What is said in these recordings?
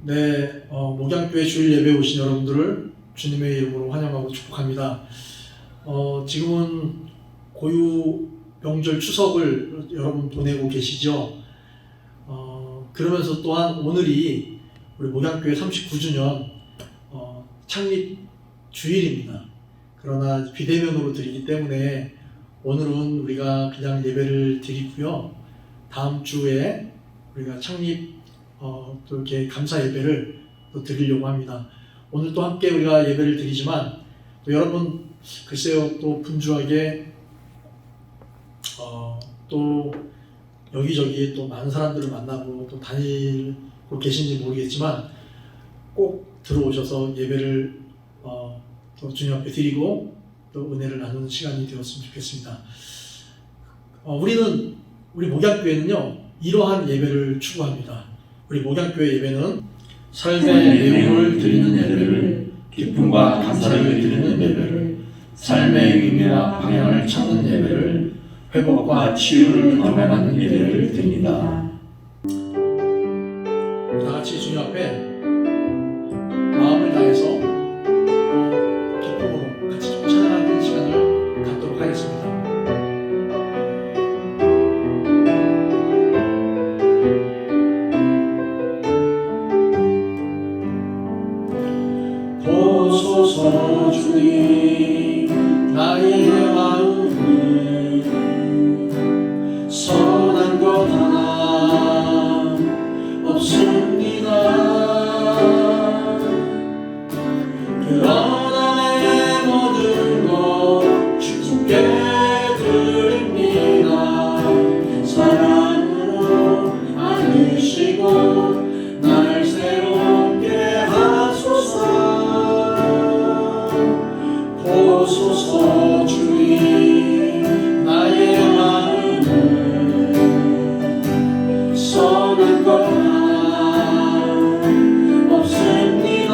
네, 목양교회 주일 예배 오신 여러분들을 주님의 이름으로 환영하고 축복합니다. 지금은 고유 명절 추석을 여러분 보내고 계시죠? 그러면서 또한 오늘이 우리 목양교회 39주년 창립 주일입니다. 그러나 비대면으로 드리기 때문에 오늘은 우리가 그냥 예배를 드리고요. 다음 주에 우리가 창립 또 이렇게 감사 예배를 또 드리려고 합니다. 오늘 또 함께 우리가 예배를 드리지만 또 여러분 글쎄요 또 분주하게 또 여기저기 또 많은 사람들을 만나고 또 다니고 계신지 모르겠지만 꼭 들어오셔서 예배를 또 주님 앞에 드리고 또 은혜를 나누는 시간이 되었으면 좋겠습니다. 우리 목양교회는요 이러한 예배를 추구합니다. 우리 목양교회 예배는 삶의 내용을 드리는 예배를, 기쁨과 감사를 드리는 예배를, 삶의 의미와 방향을 찾는 예배를, 회복과 치유를 경험하는 예배를 드립니다. 다 같이 주님 앞에 마음을 다해서 또 기쁨으로 같이 찬양하는 시간을 갖도록 하겠습니다. 보소서 주님 나의 마음을 선한 것 하나 없습니다. 그러나 내 모든 것 주께 드립니다. 사랑으로 안으시고 날 새롭게 하소서. 보소서 주님 나의 마음을 선한 것 하나 없습니다.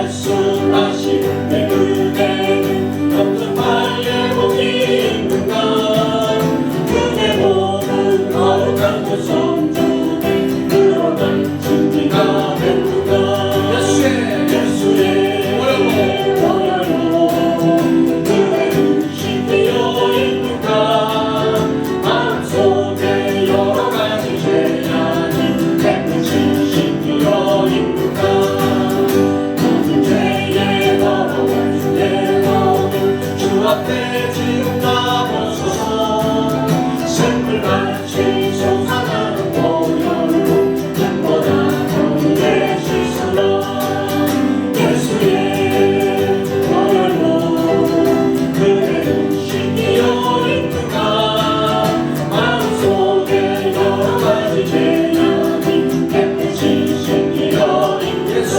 예수 다시 내 그대는 영접할 예복이 있는가 그대 몸은 거룩한 그 성전에 그러한 준비가 됐는가 예수의 보혈로 그대 음식 되어 있는가 마음속에 여러 가지 죄악이 깨끗이 씻기어 있는가 모든 죄에 더러운 주의 마음을 주 앞에 지금 다 벗어서 샘물같이 솟아나는 보혈로 눈보다 더하게 씻어라 예수의 보혈로 그대 음식 되어 있는가 마음속에 여러 가지 죄악이 깨끗이 씻기어 있는가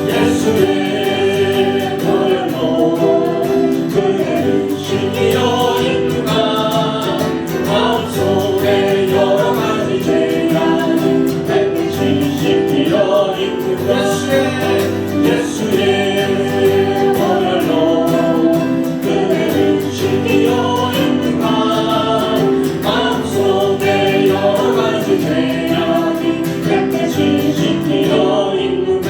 예수의 보혈로 그대 음식 되어 있는가 마음속에 여러 가지 죄악이 깨끗이 씻기어 있는가 예수의 보혈로 그대 음식 되어 있는가 마음속에 여러 가지 죄악이 깨끗이 씻기어 있는가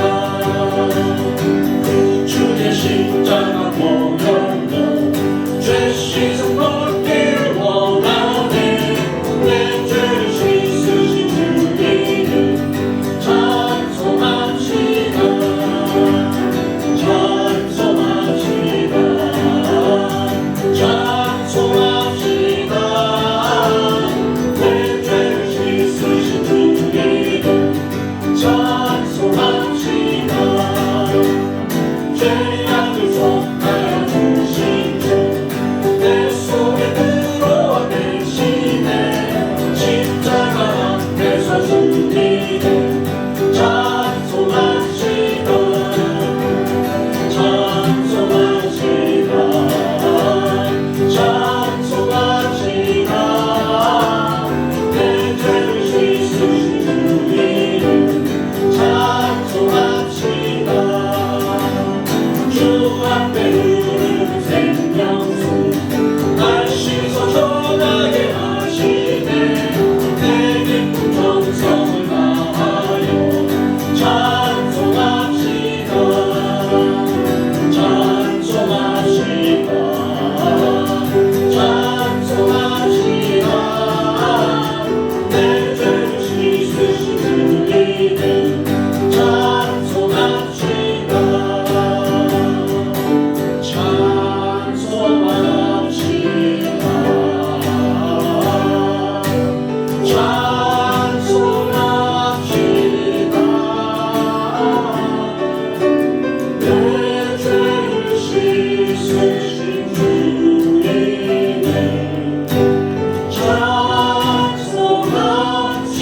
주의 십자가 보혈로 죄 씻음 받기를 원하네 내 죄를 씻으신 주님을 찬송합시다 찬송합시다 찬송합시다 내 죄를 씻으신 주님을 찬송합시다 죄악을 속하여 주신 주내 속에 들어와 계시네 십자가 앞에서 주님을 찬송합시다 찬송합시다 찬송합시다 내 죄를 씻으신 주님을 찬송합시다 주 앞에 흐르는 생명수 날 씻어 전하게 하시네 내 기쁜 정성을 다하여 찬송합시다 찬송합시다 찬송합시다 내 죄를 씻으신 주님을 찬송합시다 내 죄를 씻으신 주님을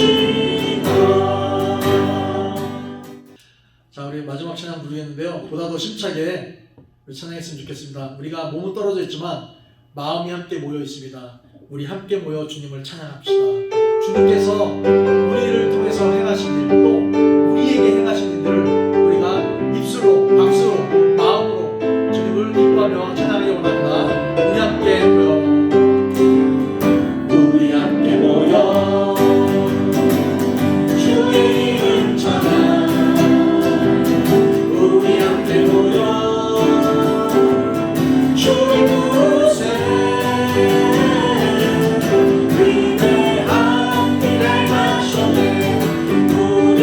찬송합시다. 자, 우리 마지막 찬양 부르겠는데요. 보다 더 심차게 우리 찬양했으면 좋겠습니다. 우리가 몸은 떨어져 있지만 마음이 함께 모여 있습니다. 우리 함께 모여 주님을 찬양합시다. 주님께서 우리를 통해서 행하신 일, 또 우리에게 행하신 일들을 우리가 입술로, 박수로, 마음으로 주님을 기뻐하며 찬양하기 원합니다. 우리 함께 모여 우리 함께 모여 주의 이름 찬양 우리 함께 모여 주를 부르세 위대한 일을 하셨네 우리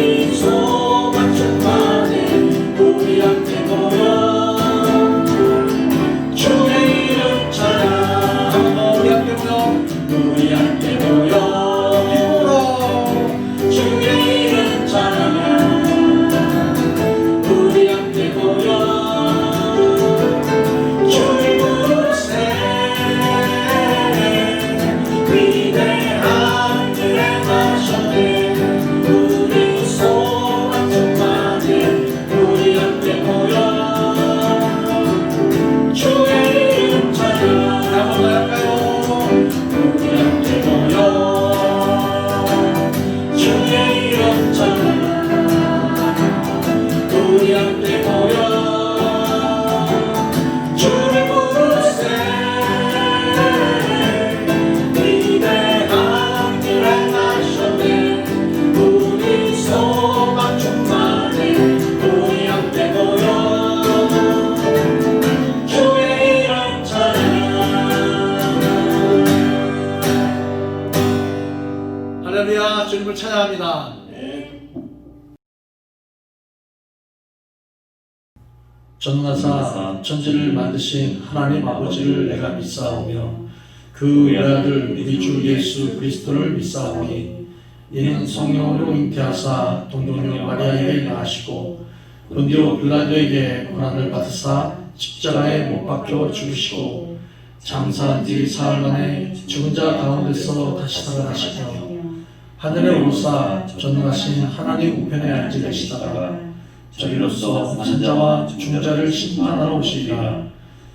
전능하사 천지를 만드신 하나님 아버지를 내가 믿사오며 그 외아들 우리 주 예수 그리스도를 믿사오니 이는 성령으로 잉태하사 동정녀 마리아에게 낳으시고 본디오 빌라도에게 고난을 받으사 십자가에 못 박혀 죽으시고 장사한 뒤 사흘 만에 죽은 자 가운데서 다시 살아나시며 하늘에 오르사 전능하신 하나님 우편에 앉아 계시다가 저희로서 산자와 중자를 심판하러 오시리라.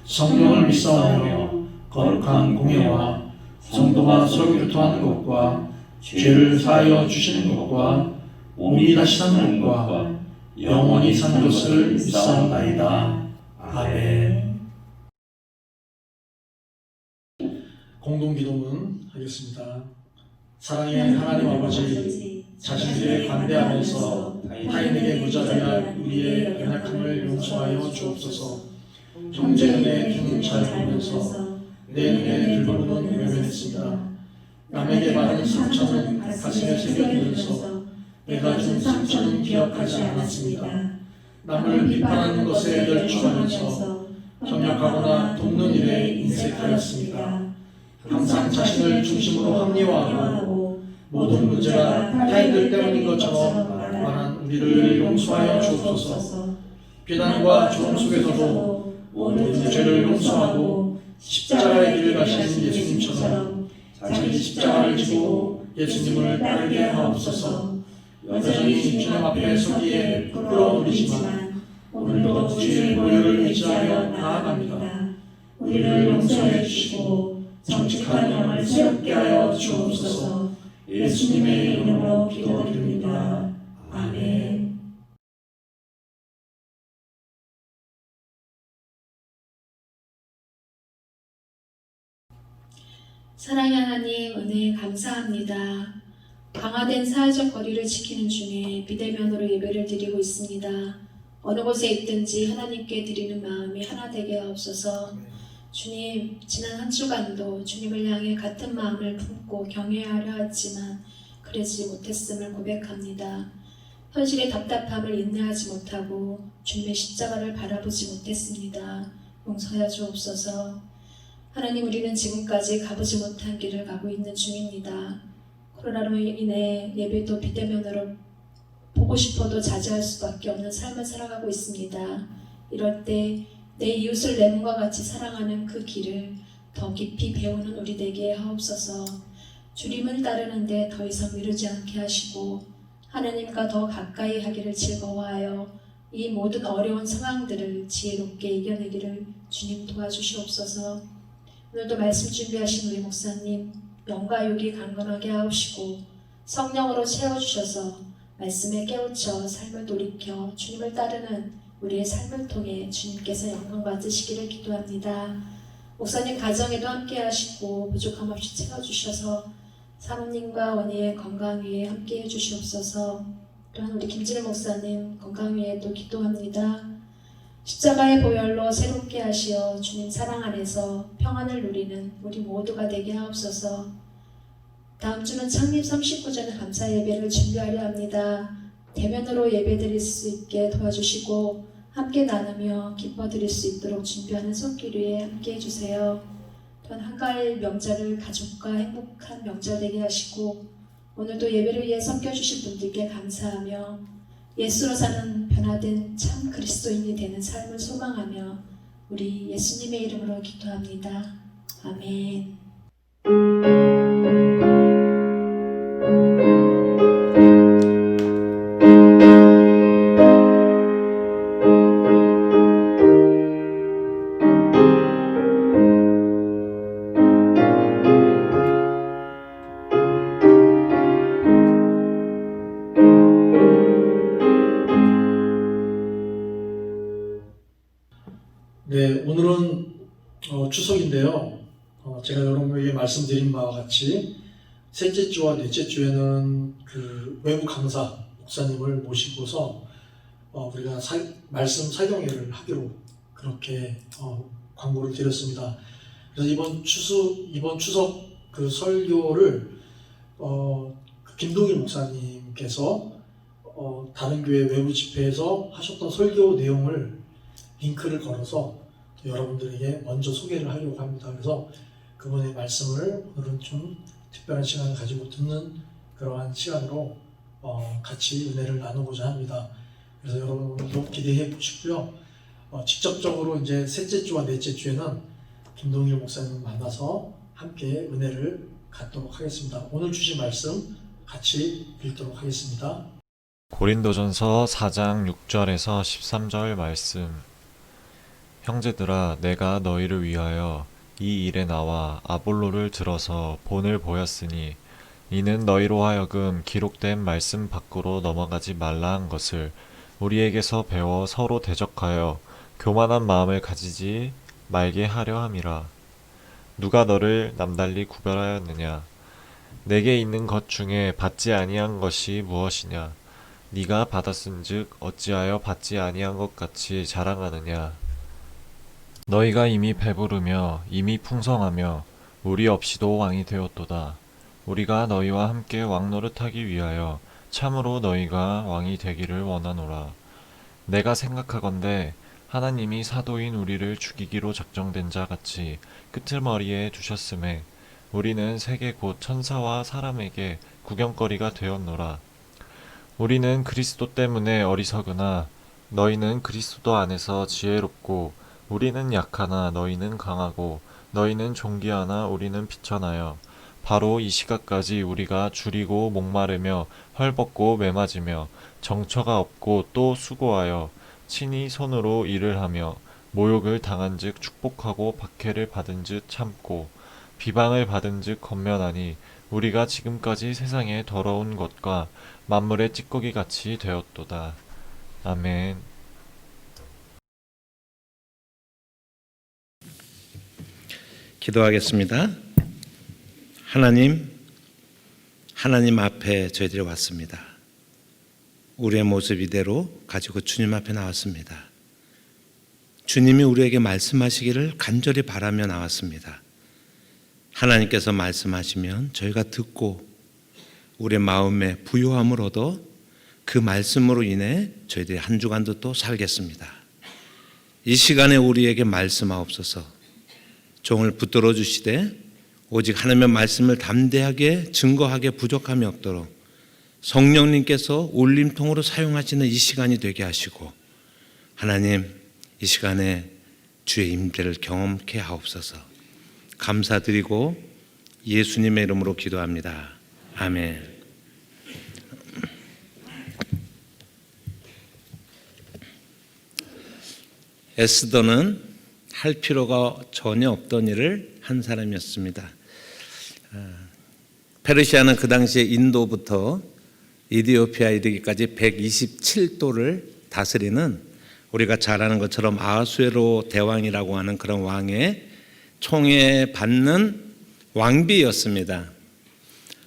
성령을 믿사오며 거룩한 공예와 성도가 서로 교통하는 것과 죄를 사하여 주시는 것과 몸이 다시 사는 것과 영원히 사는 것을 믿사옵나이다. 아멘. 공동기도문 하겠습니다. 사랑의 하나님 아버지, 자신들의 관대하면서 타인에게 무자비한 우리의 연약함을 용서하여 주옵소서. 형제간의 균을 잘 보면서 내 눈에 들보는 외면했습니다. 남에게 받은 상처는 가슴에 새겨두면서 내가 준 상처는 기억하지 않았습니다. 남을 비판하는 것에 열중하면서 협력하거나 돕는 일에 인색하였습니다. 항상 자신을 중심으로 합리화하고 모든 문제가 타인들 때문인 것처럼 말한 우리를 용서하여 주옵소서. 비난과 조롱 속에서도 모든 죄를 용서하고 십자가의 길을 가신 예수님처럼 자기 십자가를 지고 예수님을 따르게 하옵소서. 여전히 주님 앞에 서기에 부끄러운 우리지만 오늘도 주의 보혈을 의지하여 나아갑니다. 우리를 용서해 주시고 정직한 영을 새롭게 하여 주옵소서. 예수님의 이름으로 기도드립니다. 아멘. 사랑의 하나님, 은혜 감사합니다. 강화된 사회적 거리를 지키는 중에 비대면으로 예배를 드리고 있습니다. 어느 곳에 있든지 하나님께 드리는 마음이 하나 되게 하옵소서. 주님, 지난 한 주간도 주님을 향해 같은 마음을 품고 경외하려 했지만 그러지 못했음을 고백합니다. 현실의 답답함을 인내하지 못하고 주님의 십자가를 바라보지 못했습니다. 용서하여 주옵소서. 하나님, 우리는 지금까지 가보지 못한 길을 가고 있는 중입니다. 코로나로 인해 예배도 비대면으로 보고 싶어도 자제할 수밖에 없는 삶을 살아가고 있습니다. 이럴 때 내 이웃을 내 몸과 같이 사랑하는 그 길을 더 깊이 배우는 우리 되게 하옵소서. 주님을 따르는데 더 이상 미루지 않게 하시고 하나님과 더 가까이 하기를 즐거워하여 이 모든 어려운 상황들을 지혜롭게 이겨내기를 주님 도와주시옵소서. 오늘도 말씀 준비하신 우리 목사님 영과 육이 강건하게 하옵시고 성령으로 채워주셔서 말씀에 깨우쳐 삶을 돌이켜 주님을 따르는 우리의 삶을 통해 주님께서 영광 받으시기를 기도합니다. 목사님 가정에도 함께 하시고 부족함 없이 채워주셔서 사모님과 원희의 건강 위에 함께 해주시옵소서. 또한 우리 김진우 목사님 건강 위에도 기도합니다. 십자가의 보혈로 새롭게 하시어 주님 사랑 안에서 평안을 누리는 우리 모두가 되게 하옵소서. 다음 주는 창립 39주년 감사 예배를 준비하려 합니다. 대면으로 예배 드릴 수 있게 도와주시고 함께 나누며 기뻐 드릴 수 있도록 준비하는 손길 위에 함께 해주세요. 또한 한가을 명절을 가족과 행복한 명절 되게 하시고 오늘도 예배를 위해 섬겨주신 분들께 감사하며 예수로 사는 변화된 참 그리스도인이 되는 삶을 소망하며 우리 예수님의 이름으로 기도합니다. 아멘. 네, 오늘은 추석인데요. 제가 여러분에게 말씀드린 바와 같이 셋째 주와 넷째 주에는 그 외부 강사 목사님을 모시고서 우리가 말씀 사경회를 하기로 그렇게 광고를 드렸습니다. 그래서 이번 추석 그 설교를 김동일 목사님께서 다른 교회 외부 집회에서 하셨던 설교 내용을 링크를 걸어서 또 여러분들에게 먼저 소개를 하려고 합니다. 그래서 그분의 말씀을 오늘은 좀 특별한 시간을 가지고 듣는 그러한 시간으로 같이 은혜를 나누고자 합니다. 그래서 여러분도 기대해 보시고요. 직접적으로 이제 셋째 주와 넷째 주에는 김동일 목사님을 만나서 함께 은혜를 갖도록 하겠습니다. 오늘 주신 말씀 같이 읽도록 하겠습니다. 고린도전서 4장 6절에서 13절 말씀. 형제들아, 내가 너희를 위하여 이 일에 나와 아볼로를 들어서 본을 보였으니 이는 너희로 하여금 기록된 말씀 밖으로 넘어가지 말라 한 것을 우리에게서 배워 서로 대적하여 교만한 마음을 가지지 말게 하려 함이라. 누가 너를 남달리 구별하였느냐? 내게 있는 것 중에 받지 아니한 것이 무엇이냐? 네가 받았은즉 어찌하여 받지 아니한 것 같이 자랑하느냐? 너희가 이미 배부르며 이미 풍성하며 우리 없이도 왕이 되었도다. 우리가 너희와 함께 왕노릇하기 위하여 참으로 너희가 왕이 되기를 원하노라. 내가 생각하건대 하나님이 사도인 우리를 죽이기로 작정된 자 같이 끄트머리에 두셨음에 우리는 세계 곧 천사와 사람에게 구경거리가 되었노라. 우리는 그리스도 때문에 어리석으나 너희는 그리스도 안에서 지혜롭고 우리는 약하나 너희는 강하고 너희는 존귀하나 우리는 비천하여 바로 이 시각까지 우리가 줄이고 목마르며 헐벗고 매맞으며 정처가 없고 또 수고하여 친히 손으로 일을 하며 모욕을 당한즉 축복하고 박해를 받은즉 참고 비방을 받은즉 권면하니 우리가 지금까지 세상의 더러운 것과 만물의 찌꺼기 같이 되었도다. 아멘. 기도하겠습니다. 하나님 앞에 저희들이 왔습니다. 우리의 모습 이대로 가지고 주님 앞에 나왔습니다. 주님이 우리에게 말씀하시기를 간절히 바라며 나왔습니다. 하나님께서 말씀하시면 저희가 듣고 우리의 마음에 부요함을 얻어 그 말씀으로 인해 저희들이 한 주간도 또 살겠습니다. 이 시간에 우리에게 말씀하옵소서. 종을 붙들어 주시되 오직 하나님의 말씀을 담대하게 증거하게 부족함이 없도록 성령님께서 울림통으로 사용하시는 이 시간이 되게 하시고 하나님 이 시간에 주의 임재를 경험케 하옵소서. 감사드리고 예수님의 이름으로 기도합니다. 아멘. 에스더는 할 필요가 전혀 없던 일을 한 사람이었습니다. 페르시아는 그 당시에 인도부터 이디오피아 이르기까지 127도를 다스리는 우리가 잘 아는 것처럼 아하수에로 대왕이라고 하는 그런 왕의 총애받는 왕비였습니다.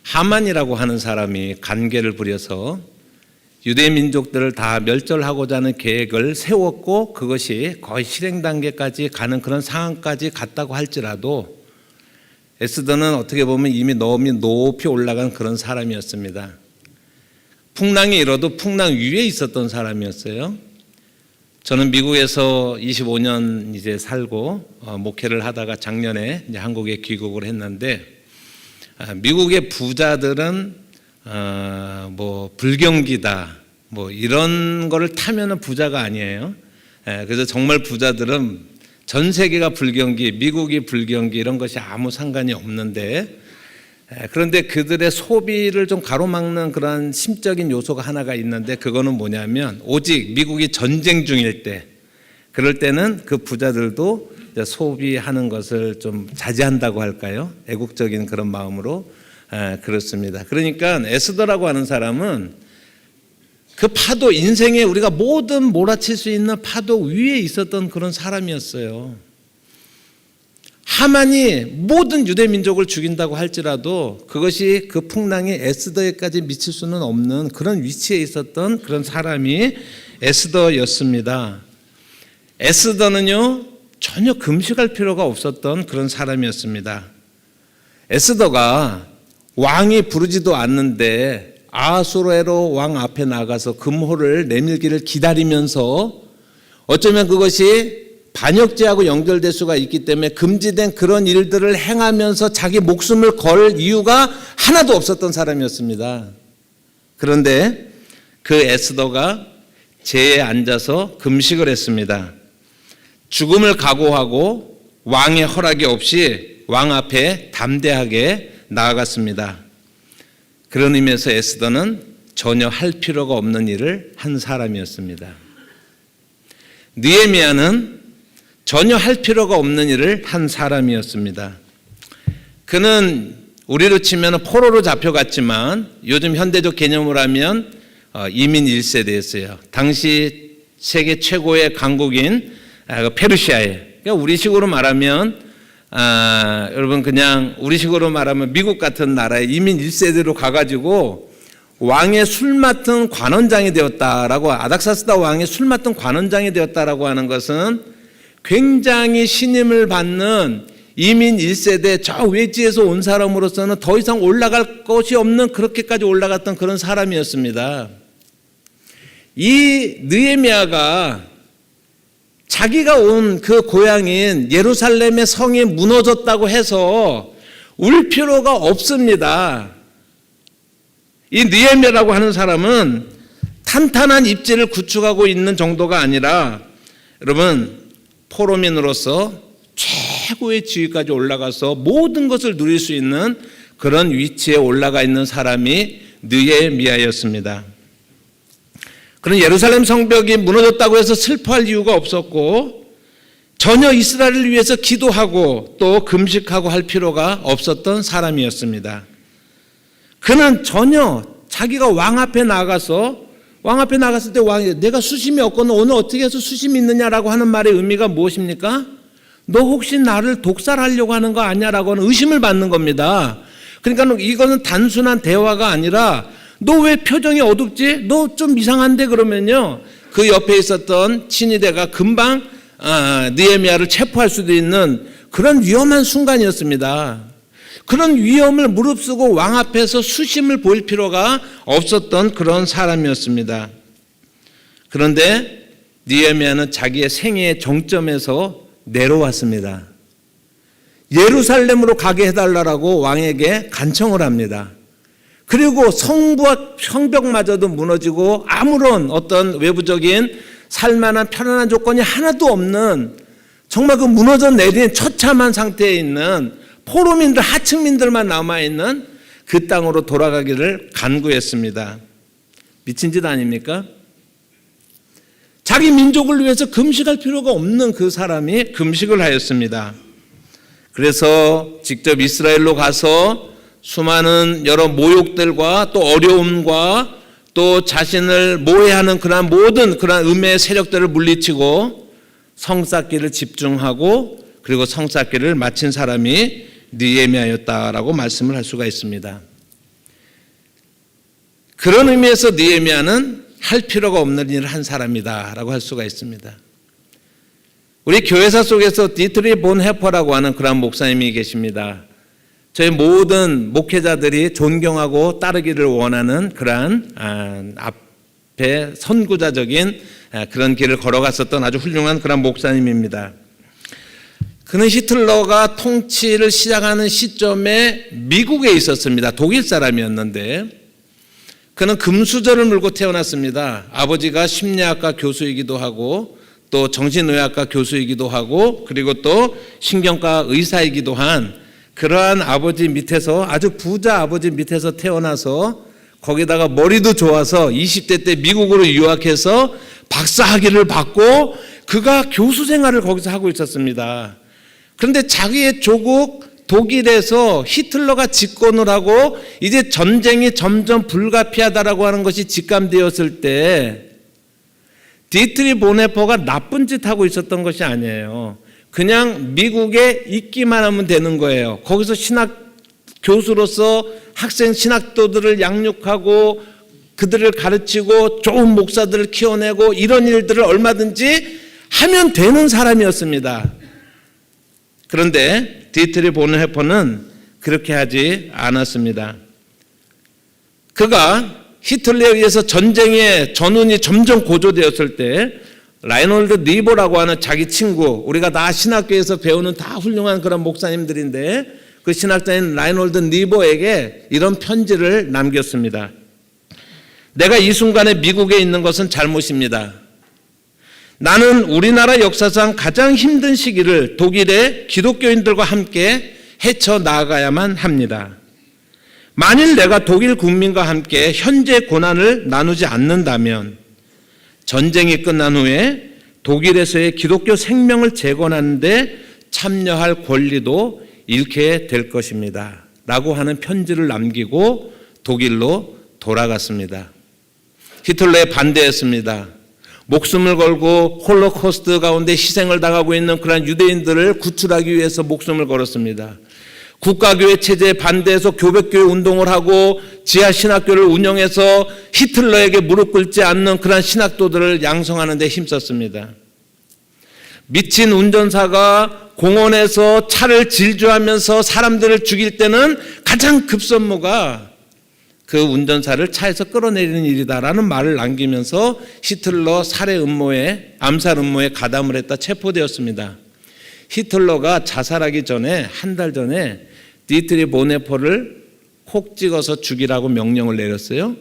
하만이라고 하는 사람이 간계를 부려서 유대 민족들을 다 멸절하고자 하는 계획을 세웠고 그것이 거의 실행 단계까지 가는 그런 상황까지 갔다고 할지라도 에스더는 어떻게 보면 이미 너무 높이 올라간 그런 사람이었습니다. 풍랑이 일어도 풍랑 위에 있었던 사람이었어요. 저는 미국에서 25년 이제 살고 목회를 하다가 작년에 이제 한국에 귀국을 했는데 미국의 부자들은 뭐 불경기다 뭐 이런 거를 타면은 부자가 아니에요. 그래서 정말 부자들은 전 세계가 불경기, 미국이 불경기 이런 것이 아무 상관이 없는데 그런데 그들의 소비를 좀 가로막는 그런 심적인 요소가 하나가 있는데 그거는 뭐냐면 오직 미국이 전쟁 중일 때 그럴 때는 그 부자들도 소비하는 것을 좀 자제한다고 할까요? 애국적인 그런 마음으로 그렇습니다. 그러니까 에스더라고 하는 사람은 그 파도 인생에 우리가 모든 몰아칠 수 있는 파도 위에 있었던 그런 사람이었어요. 하만이 모든 유대 민족을 죽인다고 할지라도 그것이 그 풍랑이 에스더에까지 미칠 수는 없는 그런 위치에 있었던 그런 사람이 에스더였습니다. 에스더는요 전혀 금식할 필요가 없었던 그런 사람이었습니다. 에스더가 왕이 부르지도 않는데 아하수에로 왕 앞에 나가서 금호를 내밀기를 기다리면서 어쩌면 그것이 반역죄하고 연결될 수가 있기 때문에 금지된 그런 일들을 행하면서 자기 목숨을 걸 이유가 하나도 없었던 사람이었습니다. 그런데 그 에스더가 제에 앉아서 금식을 했습니다. 죽음을 각오하고 왕의 허락이 없이 왕 앞에 담대하게 나아갔습니다. 그런 의미에서 에스더는 전혀 할 필요가 없는 일을 한 사람이었습니다. 느헤미야는 전혀 할 필요가 없는 일을 한 사람이었습니다. 그는 우리로 치면 포로로 잡혀갔지만 요즘 현대적 개념으로 하면 이민 1세대였어요. 당시 세계 최고의 강국인 페르시아에, 그러니까 우리식으로 말하면 여러분 그냥 우리식으로 말하면 미국 같은 나라에 이민 1세대로 가가지고 왕의 술 맡은 관원장이 되었다라고, 아닥사스다 왕의 술 맡은 관원장이 되었다라고 하는 것은 굉장히 신임을 받는 이민 1세대 저 외지에서 온 사람으로서는 더 이상 올라갈 것이 없는, 그렇게까지 올라갔던 그런 사람이었습니다. 이 느헤미야가 자기가 온 그 고향인 예루살렘의 성이 무너졌다고 해서 울 필요가 없습니다. 이 느헤미야라고 하는 사람은 탄탄한 입지를 구축하고 있는 정도가 아니라 여러분 포로민으로서 최고의 지위까지 올라가서 모든 것을 누릴 수 있는 그런 위치에 올라가 있는 사람이 느헤미야였습니다. 그런 예루살렘 성벽이 무너졌다고 해서 슬퍼할 이유가 없었고 전혀 이스라엘을 위해서 기도하고 또 금식하고 할 필요가 없었던 사람이었습니다. 그는 전혀 자기가 왕 앞에 나가서, 왕 앞에 나갔을 때 왕이 내가 수심이 없거든 오늘 어떻게 해서 수심이 있느냐라고 하는 말의 의미가 무엇입니까? 너 혹시 나를 독살하려고 하는 거 아니냐라고 하는 의심을 받는 겁니다. 그러니까 이거는 단순한 대화가 아니라 너 왜 표정이 어둡지? 너 좀 이상한데? 그러면요 그 옆에 있었던 친위대가 금방 느헤미야를 체포할 수도 있는 그런 위험한 순간이었습니다. 그런 위험을 무릅쓰고 왕 앞에서 수심을 보일 필요가 없었던 그런 사람이었습니다. 그런데 느헤미야는 자기의 생애의 정점에서 내려왔습니다. 예루살렘으로 가게 해달라고 왕에게 간청을 합니다. 그리고 성벽마저도 무너지고 아무런 어떤 외부적인 살만한 편안한 조건이 하나도 없는 정말 그 무너져 내린 처참한 상태에 있는 포로민들, 하층민들만 남아있는 그 땅으로 돌아가기를 간구했습니다. 미친 짓 아닙니까? 자기 민족을 위해서 금식할 필요가 없는 그 사람이 금식을 하였습니다. 그래서 직접 이스라엘로 가서 수많은 여러 모욕들과 또 어려움과 또 자신을 모해하는 그러한 모든 그러한 음해의 세력들을 물리치고 성쌓기를 집중하고 그리고 성쌓기를 마친 사람이 느헤미야였다라고 말씀을 할 수가 있습니다. 그런 의미에서 느헤미야는 할 필요가 없는 일을 한 사람이다라고 할 수가 있습니다. 우리 교회사 속에서 디트리 본 헤퍼라고 하는 그런 목사님이 계십니다. 저희 모든 목회자들이 존경하고 따르기를 원하는 그러한 앞에 선구자적인 그런 길을 걸어갔었던 아주 훌륭한 그런 목사님입니다. 그는 히틀러가 통치를 시작하는 시점에 미국에 있었습니다. 독일 사람이었는데 그는 금수저를 물고 태어났습니다. 아버지가 심리학과 교수이기도 하고 또 정신의학과 교수이기도 하고 그리고 또 신경과 의사이기도 한 그러한 아버지 밑에서 아주 부자 아버지 밑에서 태어나서 거기다가 머리도 좋아서 20대 때 미국으로 유학해서 박사학위를 받고 그가 교수 생활을 거기서 하고 있었습니다. 그런데 자기의 조국 독일에서 히틀러가 집권을 하고 이제 전쟁이 점점 불가피하다라고 하는 것이 직감되었을 때 디트리 보네퍼가 나쁜 짓 하고 있었던 것이 아니에요. 그냥 미국에 있기만 하면 되는 거예요. 거기서 신학 교수로서 학생 신학도들을 양육하고 그들을 가르치고 좋은 목사들을 키워내고 이런 일들을 얼마든지 하면 되는 사람이었습니다. 그런데 디트리 보네퍼는 그렇게 하지 않았습니다. 그가 히틀러에 의해서 전쟁의 전운이 점점 고조되었을 때 라이놀드 니보라고 하는 자기 친구, 우리가 다 신학교에서 배우는 다 훌륭한 그런 목사님들인데 그 신학자인 라이놀드 니보에게 이런 편지를 남겼습니다. 내가 이 순간에 미국에 있는 것은 잘못입니다. 나는 우리나라 역사상 가장 힘든 시기를 독일의 기독교인들과 함께 헤쳐나가야만 합니다. 만일 내가 독일 국민과 함께 현재 고난을 나누지 않는다면 전쟁이 끝난 후에 독일에서의 기독교 생명을 재건하는 데 참여할 권리도 잃게 될 것입니다. 라고 하는 편지를 남기고 독일로 돌아갔습니다. 히틀러에 반대했습니다. 목숨을 걸고 홀로코스트 가운데 희생을 당하고 있는 그런 유대인들을 구출하기 위해서 목숨을 걸었습니다. 국가교회 체제에 반대해서 교백교회 운동을 하고 지하 신학교를 운영해서 히틀러에게 무릎 꿇지 않는 그런 신학도들을 양성하는 데 힘썼습니다. 미친 운전사가 공원에서 차를 질주하면서 사람들을 죽일 때는 가장 급선무가 그 운전사를 차에서 끌어내리는 일이다라는 말을 남기면서 히틀러 살해 음모에, 암살 음모에 가담을 했다 체포되었습니다. 히틀러가 자살하기 전에 한 달 전에 디트리 보네포를 콕 찍어서 죽이라고 명령을 내렸어요.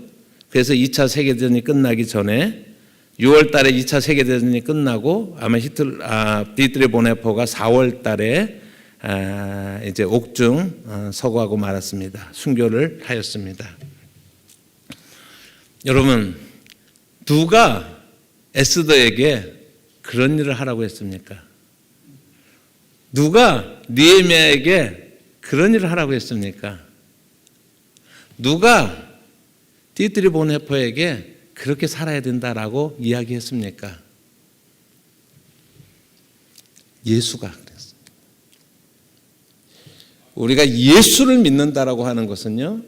그래서 2차 세계대전이 끝나기 전에 6월 달에 2차 세계대전이 끝나고 아마 디트리 보네포가 4월 달에 이제 옥중 서거하고 말았습니다. 순교를 하였습니다. 여러분, 누가 에스더에게 그런 일을 하라고 했습니까? 누가 느헤미야에게 그런 일을 하라고 했습니까? 누가 디트리 보네포에게 그렇게 살아야 된다라고 이야기했습니까? 예수가 그랬어요. 우리가 예수를 믿는다라고 하는 것은요,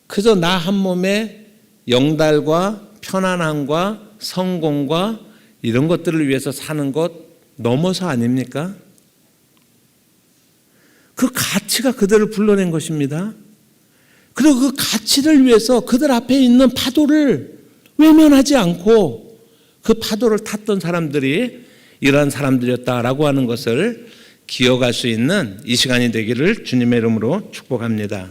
그저 나 한 몸에 영달과 편안함과 성공과 이런 것들을 위해서 사는 것 넘어서 아닙니까? 그 가치가 그들을 불러낸 것입니다. 그리고 그 가치를 위해서 그들 앞에 있는 파도를 외면하지 않고 그 파도를 탔던 사람들이 이러한 사람들이었다라고 하는 것을 기억할 수 있는 이 시간이 되기를 주님의 이름으로 축복합니다.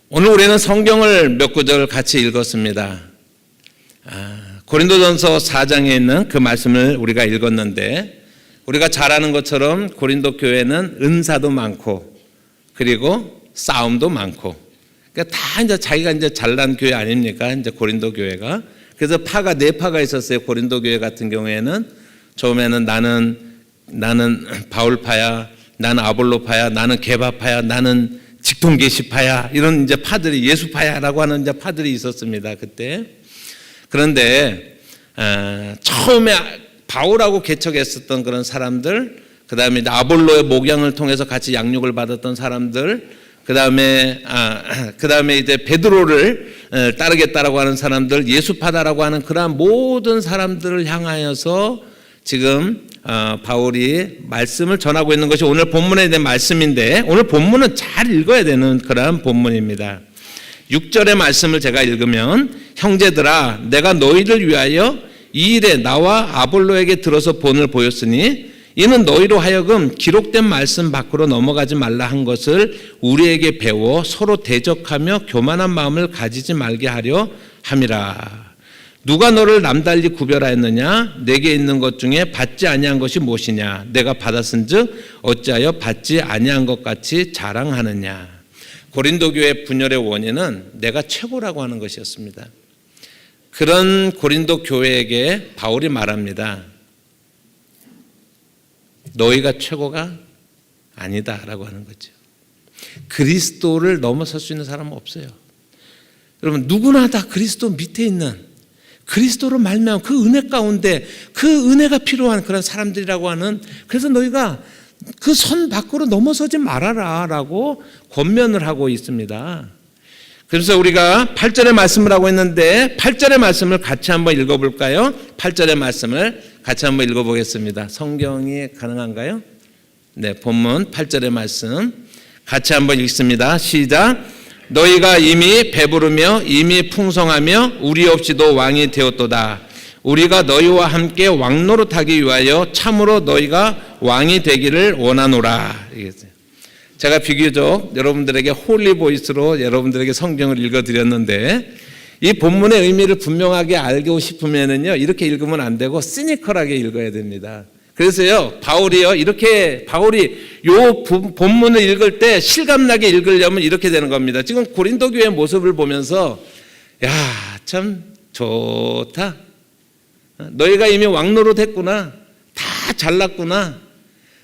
오늘 우리는 성경을 몇 구절 같이 읽었습니다. 고린도전서 4장에 있는 그 말씀을 우리가 읽었는데, 우리가 잘 아는 것처럼 고린도 교회는 은사도 많고 그리고 싸움도 많고, 그러니까 다 이제 자기가 이제 잘난 교회 아닙니까? 이제 고린도 교회가. 그래서 파가 4파가 있었어요. 고린도 교회 같은 경우에는 처음에는 나는 바울파야, 나는 아볼로파야, 나는 게바파야, 나는 직통계시파야, 이런 이제 파들이, 예수파야라고 하는 이제 파들이 있었습니다. 그때. 그런데 처음에 바울하고 개척했었던 그런 사람들, 그 다음에 아볼로의 목양을 통해서 같이 양육을 받았던 사람들, 그 다음에 이제 베드로를 따르겠다라고 하는 사람들, 예수파다라고 하는 그러한 모든 사람들을 향하여서 지금 바울이 말씀을 전하고 있는 것이 오늘 본문에 대한 말씀인데, 오늘 본문은 잘 읽어야 되는 그러한 본문입니다. 6절의 말씀을 제가 읽으면, 형제들아 내가 너희를 위하여 이 일에 나와 아볼로에게 들어서 본을 보였으니 이는 너희로 하여금 기록된 말씀 밖으로 넘어가지 말라 한 것을 우리에게 배워 서로 대적하며 교만한 마음을 가지지 말게 하려 함이라. 누가 너를 남달리 구별하였느냐? 내게 있는 것 중에 받지 아니한 것이 무엇이냐? 내가 받았은즉 어찌하여 받지 아니한 것 같이 자랑하느냐? 고린도 교회 분열의 원인은 내가 최고라고 하는 것이었습니다. 그런 고린도 교회에게 바울이 말합니다. 너희가 최고가 아니다라고 하는 거죠. 그리스도를 넘어설 수 있는 사람은 없어요. 여러분, 누구나 다 그리스도 밑에 있는, 그리스도로 말미암아 그 은혜 가운데 그 은혜가 필요한 그런 사람들이라고 하는, 그래서 너희가 그 선 밖으로 넘어서지 말아라라고 권면을 하고 있습니다. 그래서 우리가 8절의 말씀을 하고 있는데 8절의 말씀을 같이 한번 읽어볼까요? 8절의 말씀을 같이 한번 읽어보겠습니다. 성경이 가능한가요? 네, 본문 8절의 말씀 같이 한번 읽습니다. 시작. 너희가 이미 배부르며 이미 풍성하며 우리 없이도 왕이 되었도다. 우리가 너희와 함께 왕노릇하기 위하여 참으로 너희가 왕이 되기를 원하노라. 제가 비교적 여러분들에게 홀리 보이스로 여러분들에게 성경을 읽어드렸는데 이 본문의 의미를 분명하게 알고 싶으면은요 이렇게 읽으면 안 되고 시니컬하게 읽어야 됩니다. 그래서요 바울이 요 본문을 읽을 때 실감나게 읽으려면 이렇게 되는 겁니다. 지금 고린도 교회의 모습을 보면서 야, 참 좋다. 너희가 이미 왕노릇 했구나. 다 잘났구나.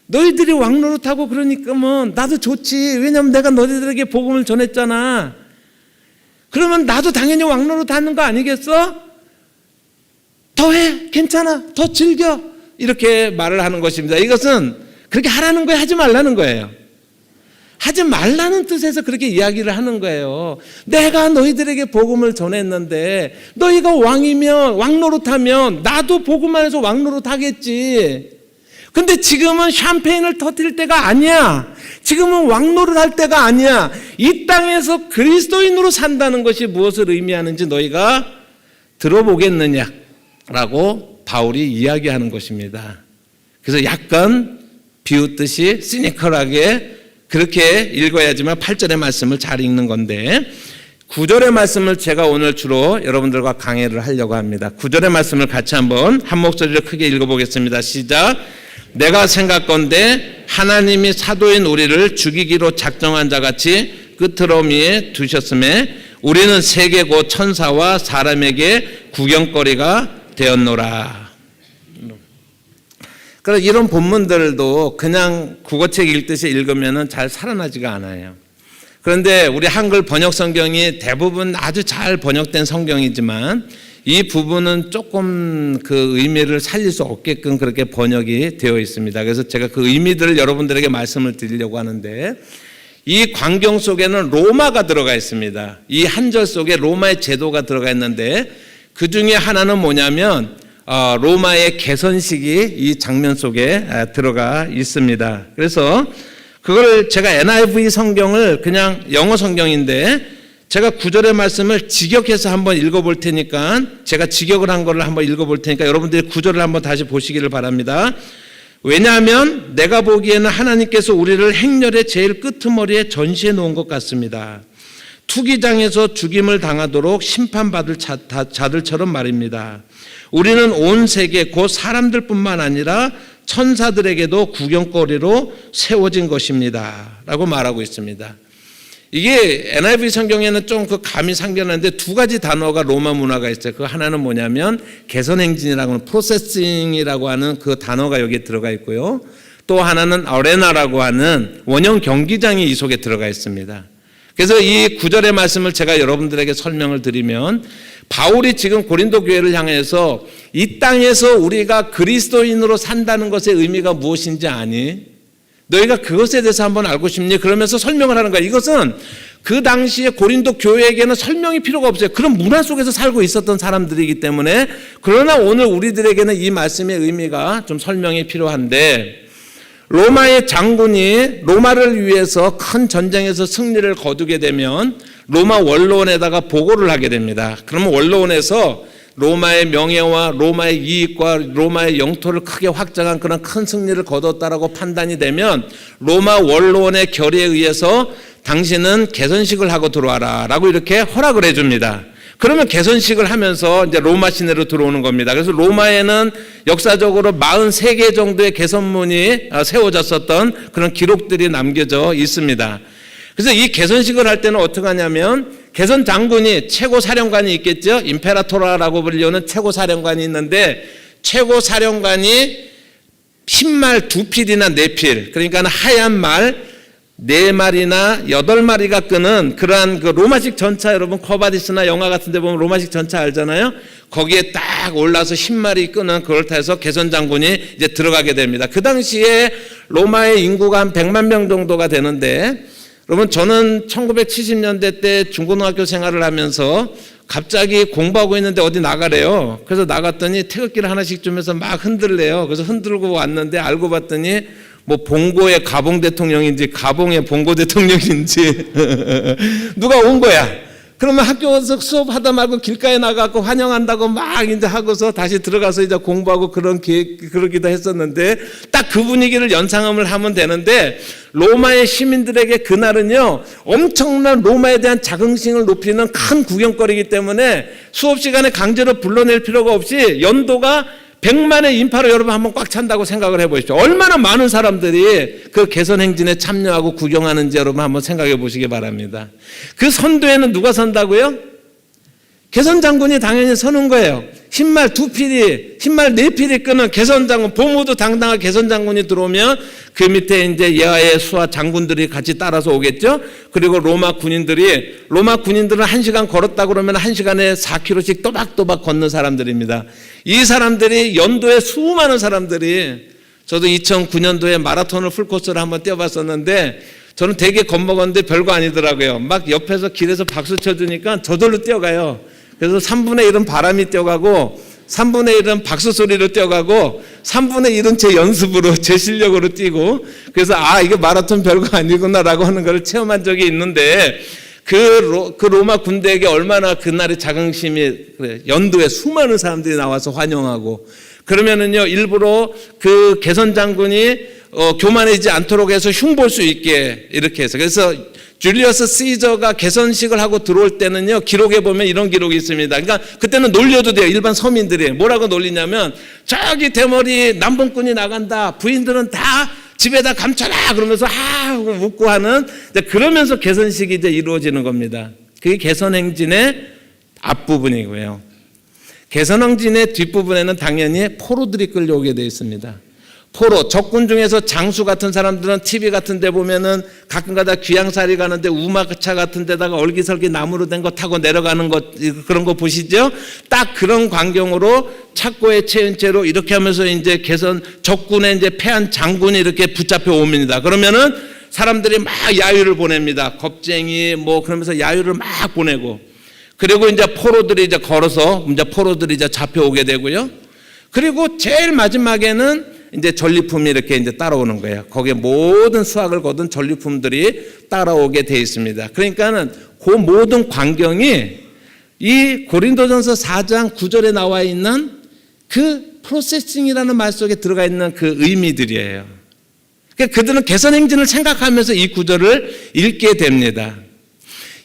너희들이 왕노릇하고 그러니까 뭐 나도 좋지. 왜냐면 내가 너희들에게 복음을 전했잖아. 그러면 나도 당연히 왕노릇 하는 거 아니겠어? 더해. 괜찮아. 더 즐겨. 이렇게 말을 하는 것입니다. 이것은 그렇게 하라는 거예요? 하지 말라는 거예요? 하지 말라는 뜻에서 그렇게 이야기를 하는 거예요. 내가 너희들에게 복음을 전했는데 너희가 왕이면 왕노릇하면 나도 복음 안에서 왕노릇 하겠지. 근데 지금은 샴페인을 터뜨릴 때가 아니야. 지금은 왕노릇 할 때가 아니야. 이 땅에서 그리스도인으로 산다는 것이 무엇을 의미하는지 너희가 들어보겠느냐라고 바울이 이야기하는 것입니다. 그래서 약간 비웃듯이 시니컬하게 그렇게 읽어야지만 8절의 말씀을 잘 읽는 건데 9절의 말씀을 제가 오늘 주로 여러분들과 강해를 하려고 합니다. 9절의 말씀을 같이 한번 한 목소리로 크게 읽어보겠습니다. 시작. 내가 생각건대 하나님이 사도인 우리를 죽이기로 작정한 자같이 끝으로미에 두셨음에 우리는 세계 곧 천사와 사람에게 구경거리가 되었노라. 그래서 이런 본문들도 그냥 국어책 읽듯이 읽으면 잘 살아나지가 않아요. 그런데 우리 한글 번역 성경이 대부분 아주 잘 번역된 성경이지만 이 부분은 조금 그 의미를 살릴 수 없게끔 그렇게 번역이 되어 있습니다. 그래서 제가 그 의미들을 여러분들에게 말씀을 드리려고 하는데 이 광경 속에는 로마가 들어가 있습니다. 이 한 절 속에 로마의 제도가 들어가 있는데 그 중에 하나는 뭐냐면 로마의 개선식이 이 장면 속에 들어가 있습니다. 그래서 그걸 제가 NIV 성경을 그냥 영어 성경인데 제가 9절의 말씀을 직역해서 한번 읽어볼 테니까 제가 직역을 한 거를 한번 읽어볼 테니까 여러분들이 9절을 한번 다시 보시기를 바랍니다. 왜냐하면 내가 보기에는 하나님께서 우리를 행렬의 제일 끄트머리에 전시해 놓은 것 같습니다. 투기장에서 죽임을 당하도록 심판받을 자들처럼 말입니다. 우리는 온 세계 곧 사람들뿐만 아니라 천사들에게도 구경거리로 세워진 것입니다. 라고 말하고 있습니다. 이게 NIV 성경에는 좀 그 감이 상견하는데 두 가지 단어가 로마 문화가 있어요. 그 하나는 뭐냐면 개선행진이라고 하는 프로세싱이라고 하는 그 단어가 여기에 들어가 있고요. 또 하나는 어레나라고 하는 원형 경기장이 이 속에 들어가 있습니다. 그래서 이 9절의 말씀을 제가 여러분들에게 설명을 드리면 바울이 지금 고린도 교회를 향해서 이 땅에서 우리가 그리스도인으로 산다는 것의 의미가 무엇인지 아니? 너희가 그것에 대해서 한번 알고 싶니? 그러면서 설명을 하는 거야. 이것은 그 당시에 고린도 교회에게는 설명이 필요가 없어요. 그런 문화 속에서 살고 있었던 사람들이기 때문에. 그러나 오늘 우리들에게는 이 말씀의 의미가 좀 설명이 필요한데 로마의 장군이 로마를 위해서 큰 전쟁에서 승리를 거두게 되면 로마 원로원에다가 보고를 하게 됩니다. 그러면 원로원에서 로마의 명예와 로마의 이익과 로마의 영토를 크게 확장한 그런 큰 승리를 거뒀다라고 판단이 되면 로마 원로원의 결의에 의해서 당신은 개선식을 하고 들어와라 라고 이렇게 허락을 해줍니다. 그러면 개선식을 하면서 이제 로마 시내로 들어오는 겁니다. 그래서 로마에는 역사적으로 43개 정도의 개선문이 세워졌었던 그런 기록들이 남겨져 있습니다. 그래서 이 개선식을 할 때는 어떻게 하냐면 개선 장군이 최고 사령관이 있겠죠. 임페라토라라고 불리는 최고 사령관이 있는데 최고 사령관이 흰말 2필이나 4필 그러니까 하얀 말 4마리나 8마리가 끄는 그러한 그 로마식 전차 여러분 커바디스나 영화 같은 데 보면 로마식 전차 알잖아요. 거기에 딱 올라서 10마리 끄는 그걸 타서 개선 장군이 이제 들어가게 됩니다. 그 당시에 로마의 인구가 한 100만 명 정도가 되는데 여러분 저는 1970년대 때 중고등학교 생활을 하면서 갑자기 공부하고 있는데 어디 나가래요. 그래서 나갔더니 태극기를 하나씩 주면서 막 흔들래요. 그래서 흔들고 왔는데 알고 봤더니 뭐 봉고의 가봉 대통령인지 가봉의 봉고 대통령인지 누가 온 거야. 그러면 학교에서 수업하다 말고 길가에 나가고 환영한다고 막 이제 하고서 다시 들어가서 이제 공부하고 그런 그러기도 했었는데 딱 그 분위기를 연상을 하면 되는데 로마의 시민들에게 그날은요 엄청난 로마에 대한 자긍심을 높이는 큰 구경거리이기 때문에 수업 시간에 강제로 불러낼 필요가 없이 연도가 100만의 인파로 여러분 한번 꽉 찬다고 생각을 해보십시오. 얼마나 많은 사람들이 그 개선 행진에 참여하고 구경하는지 여러분 한번 생각해 보시기 바랍니다. 그 선두에는 누가 선다고요? 개선 장군이 당연히 서는 거예요. 흰말 2필이, 흰말 4필이 끄는 개선 장군, 보모도 당당한 개선 장군이 들어오면 그 밑에 이제 예하의 수하 장군들이 같이 따라서 오겠죠. 그리고 로마 군인들은 1시간 걸었다 그러면 1시간에 4km씩 또박또박 걷는 사람들입니다. 이 사람들이 연도에 수많은 사람들이, 저도 2009년도에 마라톤을 풀코스를 한번 뛰어봤었는데 저는 되게 겁먹었는데 별거 아니더라고요. 막 옆에서 길에서 박수 쳐주니까 저절로 뛰어가요. 그래서 3분의 1은 바람이 뛰어가고 3분의 1은 박수 소리로 뛰어가고 3분의 1은 제 연습으로 제 실력으로 뛰고, 그래서 이게 마라톤 별거 아니구나라고 하는 걸 체험한 적이 있는데 그 로마 군대에게 얼마나 그날의 자긍심이, 연도에 수많은 사람들이 나와서 환영하고, 그러면은요 일부러 그 개선 장군이 교만해지지 않도록 해서 흉볼 수 있게 이렇게 해서, 그래서 줄리어스 시저가 개선식을 하고 들어올 때는요 기록에 보면 이런 기록이 있습니다. 그러니까 그때는 놀려도 돼요. 일반 서민들이 뭐라고 놀리냐면 저기 대머리 남봉꾼이 나간다, 부인들은 다 집에다 감춰라 그러면서 하고 웃고 하는, 그러면서 개선식이 이제 이루어지는 겁니다. 그게 개선행진의 앞부분이고요. 개선행진의 뒷부분에는 당연히 포로들이 끌려오게 되어 있습니다. 포로, 적군 중에서 장수 같은 사람들은 TV 같은 데 보면은 가끔가다 귀양살이 가는데 우마차 같은 데다가 얼기설기 나무로 된 거 타고 내려가는 것, 그런 거 보시죠? 딱 그런 광경으로 착고에 채운 채로 이렇게 하면서 이제 적군의 이제 패한 장군이 이렇게 붙잡혀 옵니다. 그러면은 사람들이 막 야유를 보냅니다. 겁쟁이 그러면서 야유를 막 보내고, 그리고 이제 포로들이 이제 걸어서 이제 포로들이 이제 잡혀오게 되고요. 그리고 제일 마지막에는 이제 전리품이 이렇게 이제 따라오는 거예요. 거기에 모든 수확을 거둔 전리품들이 따라오게 돼 있습니다. 그러니까는 그 모든 광경이 이 고린도전서 4장 9절에 나와 있는 그 프로세싱이라는 말 속에 들어가 있는 그 의미들이에요. 그러니까 그들은 개선 행진을 생각하면서 이 구절을 읽게 됩니다.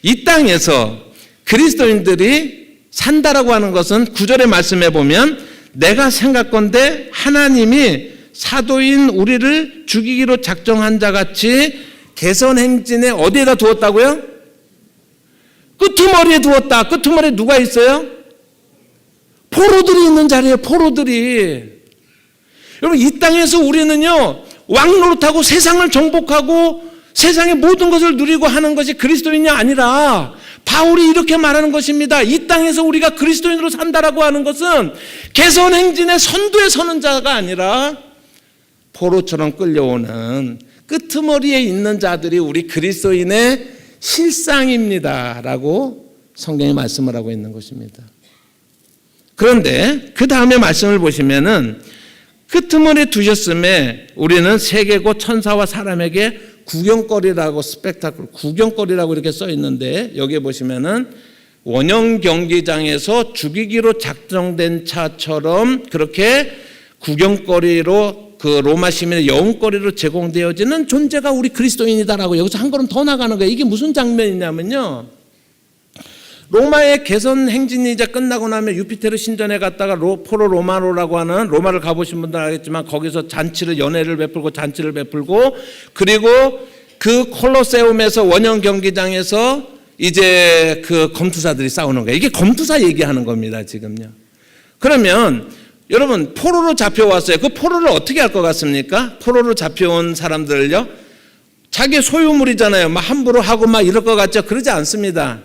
이 땅에서 그리스도인들이 산다라고 하는 것은 9절의 말씀에 보면 내가 생각건대 하나님이 사도인 우리를 죽이기로 작정한 자 같이 개선 행진에 어디에다 두었다고요? 끄트머리에 두었다. 끄트머리에 누가 있어요? 포로들이 있는 자리에요. 포로들이. 여러분 이 땅에서 우리는요 왕노릇하고 세상을 정복하고 세상의 모든 것을 누리고 하는 것이 그리스도인이 아니라 바울이 이렇게 말하는 것입니다. 이 땅에서 우리가 그리스도인으로 산다라고 하는 것은 개선 행진의 선두에 서는 자가 아니라 포로처럼 끌려오는 끄트머리에 있는 자들이 우리 그리스도인의 실상입니다라고 성경이 말씀을 하고 있는 것입니다. 그런데 그 다음에 말씀을 보시면은 끄트머리에 두셨음에 우리는 세계고 천사와 사람에게 구경거리라고, 스펙타클 구경거리라고 이렇게 써 있는데, 여기에 보시면은 원형 경기장에서 죽이기로 작정된 차처럼 그렇게 구경거리로 그 로마 시민의 여운거리로 제공되어지는 존재가 우리 그리스도인이다라고 여기서 한 걸음 더 나가는 거예요. 이게 무슨 장면이냐면요, 로마의 개선 행진이 이제 끝나고 나면 유피테르 신전에 갔다가 포로 로마노라고 하는, 로마를 가보신 분들 알겠지만 거기서 연회를 베풀고 잔치를 베풀고, 그리고 그 콜로세움에서 원형 경기장에서 이제 그 검투사들이 싸우는 거예요. 이게 검투사 얘기하는 겁니다 지금요. 그러면 여러분 포로로 잡혀왔어요. 그 포로를 어떻게 할 것 같습니까? 포로로 잡혀온 사람들을요, 자기 소유물이잖아요. 막 함부로 하고 막 이럴 것 같죠? 그러지 않습니다.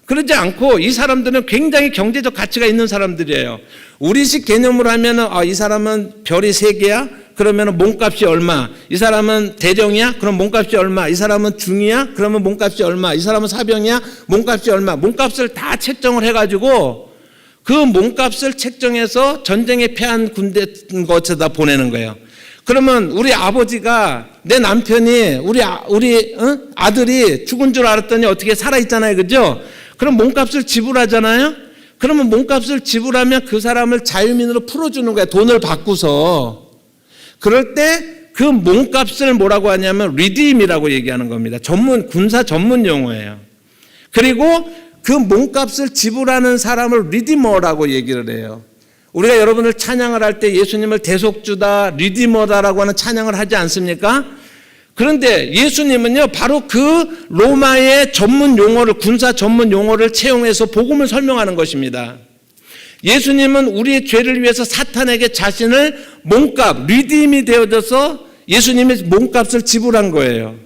그러지 않고 이 사람들은 굉장히 경제적 가치가 있는 사람들이에요. 우리식 개념으로 하면은 이 사람은 별이 3개야? 그러면은 몸값이 얼마? 이 사람은 대령이야? 그럼 몸값이 얼마? 이 사람은 중이야? 그러면 몸값이 얼마? 이 사람은 사병이야? 몸값이 얼마? 몸값을 다 책정을 해가지고 그 몸값을 책정해서 전쟁에 패한 군대 것에다 보내는 거예요. 그러면 우리 아버지가, 내 남편이 우리 아들이 죽은 줄 알았더니 어떻게 살아있잖아요, 그죠? 그럼 몸값을 지불하잖아요. 그러면 몸값을 지불하면 그 사람을 자유민으로 풀어주는 거예요. 돈을 받고서. 그럴 때 그 몸값을 뭐라고 하냐면 리딤이라고 얘기하는 겁니다. 군사 전문 용어예요. 그리고 그 몸값을 지불하는 사람을 리디머라고 얘기를 해요. 우리가 여러분들 찬양을 할 때 예수님을 대속주다, 리디머다라고 하는 찬양을 하지 않습니까? 그런데 예수님은요, 바로 그 로마의 전문 용어를, 군사 전문 용어를 채용해서 복음을 설명하는 것입니다. 예수님은 우리의 죄를 위해서 사탄에게 자신을 몸값, 리딤이 되어져서 예수님의 몸값을 지불한 거예요.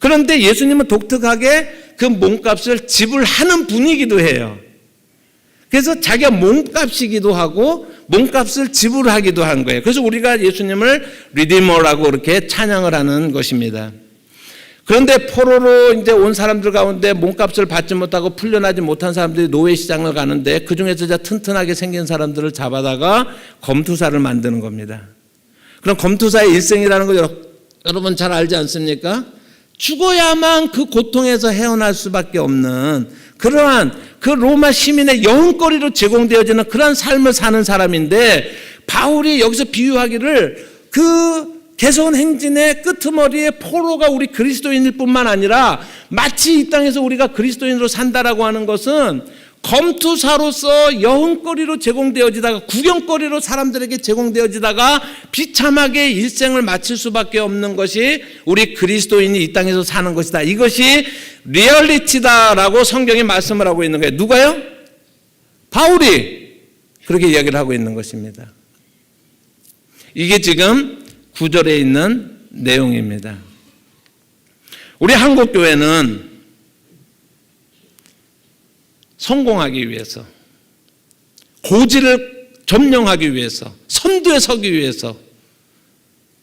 그런데 예수님은 독특하게 그 몸값을 지불하는 분이기도 해요. 그래서 자기가 몸값이기도 하고 몸값을 지불하기도 한 거예요. 그래서 우리가 예수님을 리디머라고 이렇게 찬양을 하는 것입니다. 그런데 포로로 이제 온 사람들 가운데 몸값을 받지 못하고 풀려나지 못한 사람들이 노예시장을 가는데 그 중에서 튼튼하게 생긴 사람들을 잡아다가 검투사를 만드는 겁니다. 그럼 검투사의 일생이라는 거 여러분 잘 알지 않습니까? 죽어야만 그 고통에서 헤어날 수밖에 없는 그러한 그 로마 시민의 여운거리로 제공되어지는 그러한 삶을 사는 사람인데, 바울이 여기서 비유하기를 그 개선 행진의 끄트머리에 포로가 우리 그리스도인일 뿐만 아니라 마치 이 땅에서 우리가 그리스도인으로 산다라고 하는 것은 검투사로서 여흥거리로 제공되어지다가 구경거리로 사람들에게 제공되어지다가 비참하게 일생을 마칠 수밖에 없는 것이 우리 그리스도인이 이 땅에서 사는 것이다. 이것이 리얼리티다라고 성경이 말씀을 하고 있는 거예요. 누가요? 바울이 그렇게 이야기를 하고 있는 것입니다. 이게 지금 9절에 있는 내용입니다. 우리 한국교회는 성공하기 위해서, 고지를 점령하기 위해서, 선두에 서기 위해서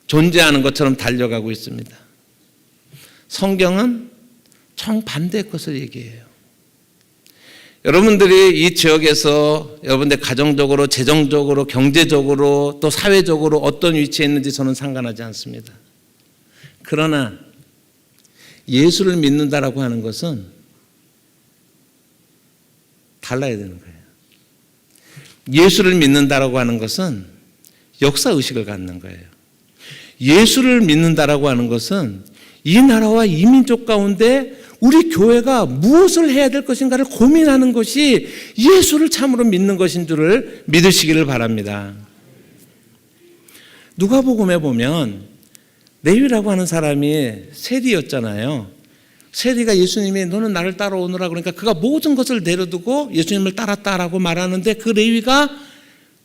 존재하는 것처럼 달려가고 있습니다. 성경은 정반대의 것을 얘기해요. 여러분들이 이 지역에서 여러분들 가정적으로, 재정적으로, 경제적으로 또 사회적으로 어떤 위치에 있는지 저는 상관하지 않습니다. 그러나 예수를 믿는다라고 하는 것은 달라야 되는 거예요. 예수를 믿는다라고 하는 것은 역사의식을 갖는 거예요. 예수를 믿는다라고 하는 것은 이 나라와 이 민족 가운데 우리 교회가 무엇을 해야 될 것인가를 고민하는 것이 예수를 참으로 믿는 것인 줄을 믿으시기를 바랍니다. 누가복음에 보면 레위라고 하는 사람이 세리였잖아요. 세리가 예수님이 너는 나를 따라오너라 그러니까 그가 모든 것을 내려두고 예수님을 따랐다라고 말하는데 그 레위가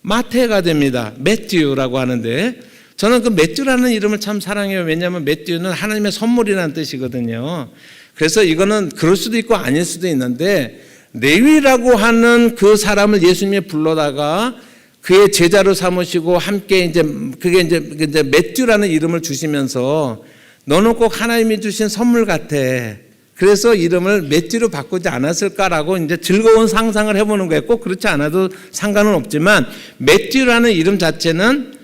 마태가 됩니다. 매튜라고 하는데 저는 그 매튜라는 이름을 참 사랑해요. 왜냐하면 매튜는 하나님의 선물이라는 뜻이거든요. 그래서 이거는 그럴 수도 있고 아닐 수도 있는데, 레위라고 하는 그 사람을 예수님이 불러다가 그의 제자로 삼으시고 함께 그게 이제 매튜라는 이름을 주시면서 너는 꼭 하나님이 주신 선물 같아. 그래서 이름을 매튜로 바꾸지 않았을까라고 이제 즐거운 상상을 해보는 거예요. 꼭 그렇지 않아도 상관은 없지만 매튜라는 이름 자체는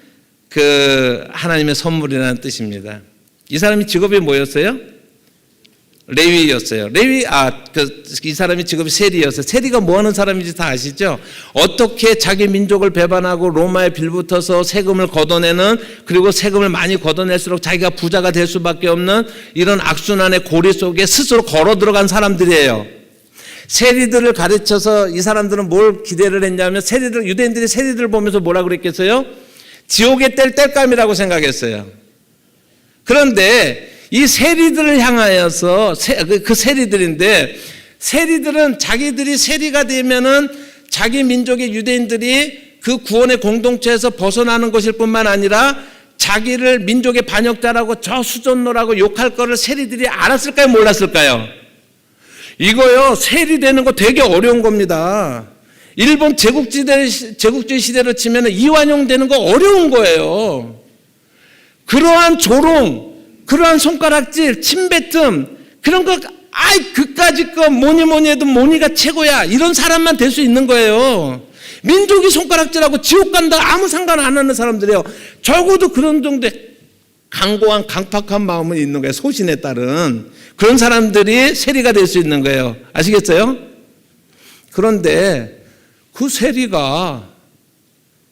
그 하나님의 선물이라는 뜻입니다. 이 사람이 직업이 뭐였어요? 레위였어요. 이 사람이 직업이 세리였어요. 세리가 뭐 하는 사람인지 다 아시죠? 어떻게 자기 민족을 배반하고 로마에 빌붙어서 세금을 걷어내는, 그리고 세금을 많이 걷어낼수록 자기가 부자가 될 수밖에 없는 이런 악순환의 고리 속에 스스로 걸어 들어간 사람들이에요. 세리들을 가르쳐서 이 사람들은 뭘 기대를 했냐면 유대인들이 세리들을 보면서 뭐라 그랬겠어요? 지옥의 땔감이라고 생각했어요. 그런데 이 세리들을 향하여서 그 세리들인데, 세리들은 자기들이 세리가 되면은 자기 민족의 유대인들이 그 구원의 공동체에서 벗어나는 것일 뿐만 아니라 자기를 민족의 반역자라고 저 수존노라고 욕할 거를 세리들이 알았을까요? 몰랐을까요? 이거요, 세리 되는 거 되게 어려운 겁니다. 일본 제국주의 시대로 치면 이완용 되는 거 어려운 거예요. 그러한 조롱, 그러한 손가락질, 침뱉음, 그런 거, 그까짓 거 뭐니 해도 뭐니가 최고야. 이런 사람만 될 수 있는 거예요. 민족이 손가락질하고 지옥 간다 아무 상관 안 하는 사람들이에요. 적어도 그런 정도의 강고한 강팍한 마음은 있는 거예요. 소신에 따른. 그런 사람들이 세리가 될 수 있는 거예요. 아시겠어요? 그런데 그 세리가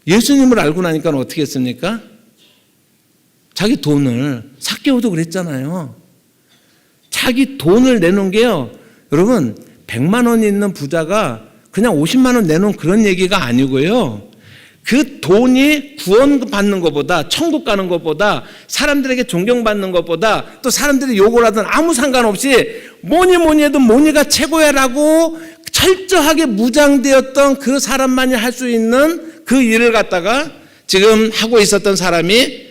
예수님을 알고 나니까 어떻게 했습니까? 자기 돈을, 삭개오도 그랬잖아요. 자기 돈을 내놓은 게요, 여러분 100만 원이 있는 부자가 그냥 50만 원 내놓은 그런 얘기가 아니고요, 그 돈이 구원받는 것보다, 천국 가는 것보다, 사람들에게 존경받는 것보다, 또 사람들이 욕을 하든 아무 상관없이 뭐니 해도 뭐니가 최고야라고 철저하게 무장되었던 그 사람만이 할 수 있는 그 일을 갖다가 지금 하고 있었던 사람이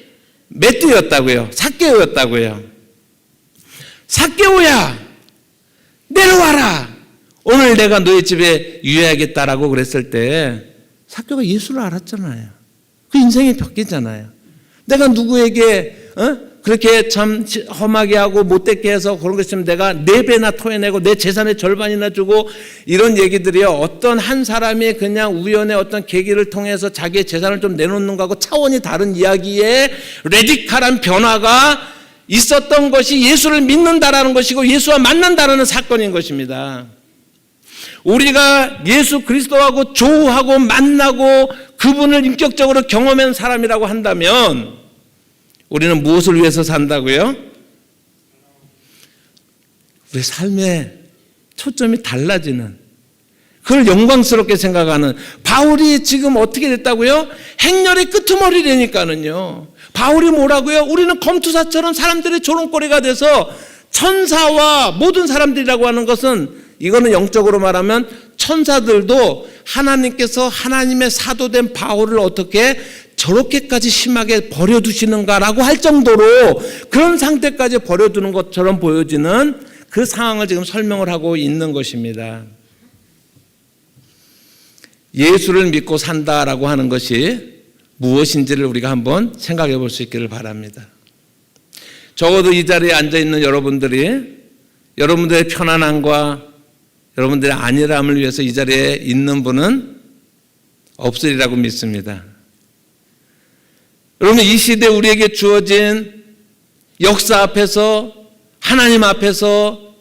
매띠였다고요. 삭개오였다고요. 삭개오야, 내려와라. 오늘 내가 너희 집에 유해하겠다라고 그랬을 때 삭개오가 예수를 알았잖아요. 그 인생이 바뀌잖아요. 내가 누구에게 그렇게 참 험하게 하고 못되게 해서 그런 것 있으면 내가 4배나 토해내고 내 재산의 절반이나 주고, 이런 얘기들이요, 어떤 한 사람이 그냥 우연의 어떤 계기를 통해서 자기의 재산을 좀 내놓는 거하고 차원이 다른 이야기에 레디칼한 변화가 있었던 것이 예수를 믿는다라는 것이고 예수와 만난다라는 사건인 것입니다. 우리가 예수 그리스도하고 조우하고 만나고 그분을 인격적으로 경험한 사람이라고 한다면 우리는 무엇을 위해서 산다고요? 우리 삶의 초점이 달라지는, 그걸 영광스럽게 생각하는. 바울이 지금 어떻게 됐다고요? 행렬의 끄트머리라니까는요. 바울이 뭐라고요? 우리는 검투사처럼 사람들의 조롱거리가 돼서, 천사와 모든 사람들이라고 하는 것은, 이거는 영적으로 말하면 천사들도 하나님께서 하나님의 사도된 바울을 어떻게 저렇게까지 심하게 버려두시는가라고 할 정도로 그런 상태까지 버려두는 것처럼 보여지는 그 상황을 지금 설명을 하고 있는 것입니다. 예수를 믿고 산다라고 하는 것이 무엇인지를 우리가 한번 생각해 볼 수 있기를 바랍니다. 적어도 이 자리에 앉아 있는 여러분들이 여러분들의 편안함과 여러분들의 안일함을 위해서 이 자리에 있는 분은 없으리라고 믿습니다. 여러분, 이 시대 우리에게 주어진 역사 앞에서, 하나님 앞에서